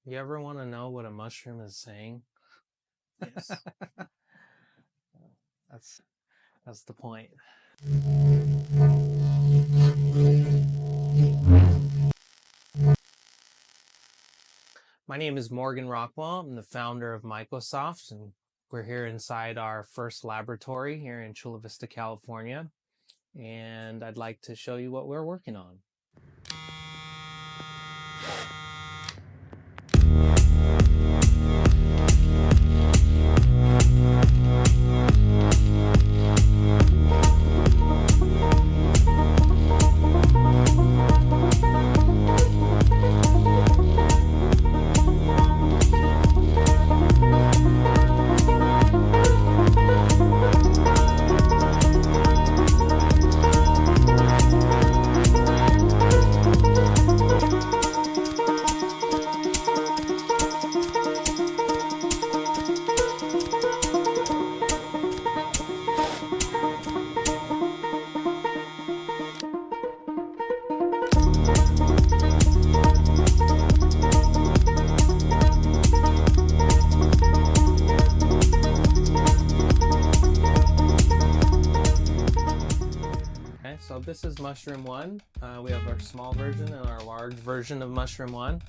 You ever want to know what a mushroom is saying? Yes. That's that's the point. My name is Morgan Rockwell. I'm the founder of Mycosoft, and we're here inside our first laboratory here in Chula Vista, California. And I'd like to show you what we're working on. Okay, so this is mushroom one. We have our small version and our large version of mushroom one.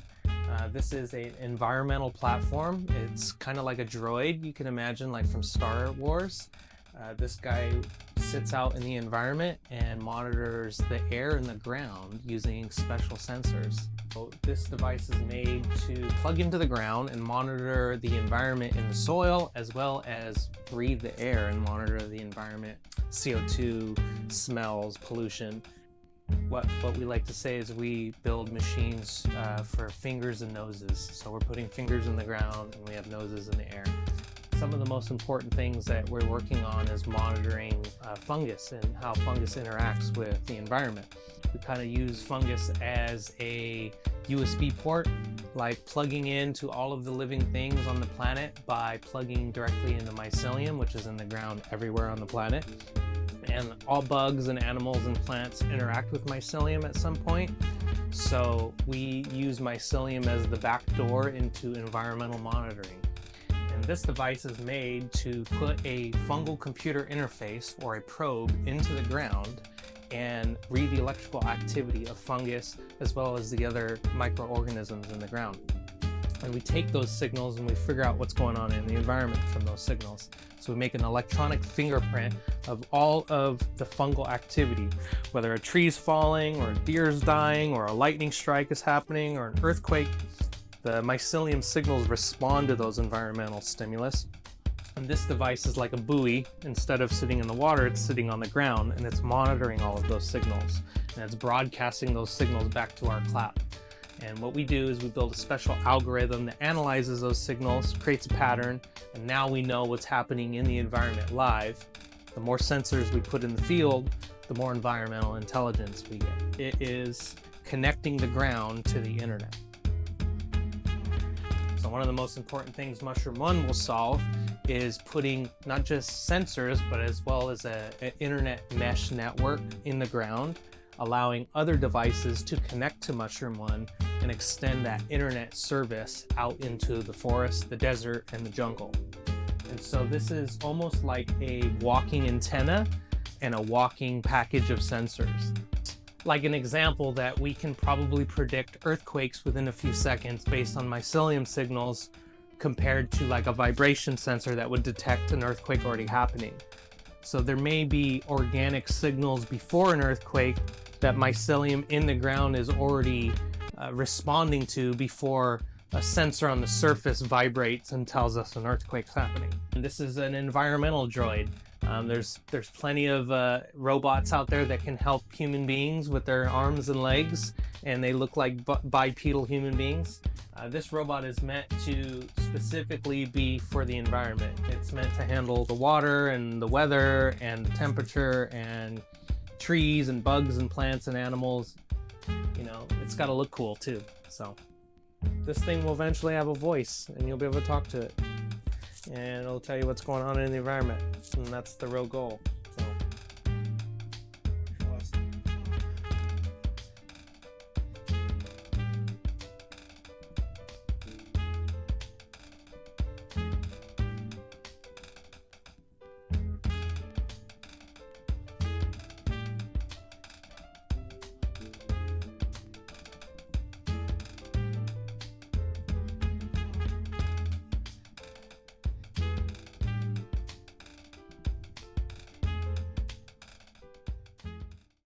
This is an environmental platform. It's kind of like a droid you can imagine, like from Star Wars. This guy sits out in the environment and monitors the air and the ground using special sensors. So this device is made to plug into the ground and monitor the environment in the soil, as well as breathe the air and monitor the environment, CO2, smells, pollution. What we like to say is we build machines for fingers and noses. So we're putting fingers in the ground and we have noses in the air. Some of the most important things that we're working on is monitoring fungus and how fungus interacts with the environment. We kind of use fungus as a USB port, like plugging into all of the living things on the planet by plugging directly into mycelium, which is in the ground everywhere on the planet. And all bugs and animals and plants interact with mycelium at some point. So we use mycelium as the back door into environmental monitoring. And this device is made to put a fungal computer interface or a probe into the ground and read the electrical activity of fungus as well as the other microorganisms in the ground. And we take those signals and we figure out what's going on in the environment from those signals. So we make an electronic fingerprint of all of the fungal activity, whether a tree's falling or a deer's dying or a lightning strike is happening or an earthquake. The mycelium signals respond to those environmental stimulus. And this device is like a buoy. Instead of sitting in the water, it's sitting on the ground and it's monitoring all of those signals. And it's broadcasting those signals back to our cloud. And what we do is we build a special algorithm that analyzes those signals, creates a pattern, and now we know what's happening in the environment live. The more sensors we put in the field, the more environmental intelligence we get. It is connecting the ground to the internet. So one of the most important things Mushroom One will solve is putting not just sensors, but as well as an internet mesh network in the ground, allowing other devices to connect to Mushroom One and extend that internet service out into the forest, the desert, and the jungle. And so this is almost like a walking antenna and a walking package of sensors. Like an example that we can probably predict earthquakes within a few seconds based on mycelium signals compared to like a vibration sensor that would detect an earthquake already happening. So there may be organic signals before an earthquake that mycelium in the ground is already responding to before a sensor on the surface vibrates and tells us an earthquake's happening. And this is an environmental droid. There's plenty of robots out there that can help human beings with their arms and legs, and they look like bipedal human beings. This robot is meant to specifically be for the environment. It's meant to handle the water and the weather and the temperature and trees and bugs and plants and animals. You know, it's got to look cool too. So this thing will eventually have a voice and you'll be able to talk to it. And it'll tell you what's going on in the environment. And that's the real goal. So.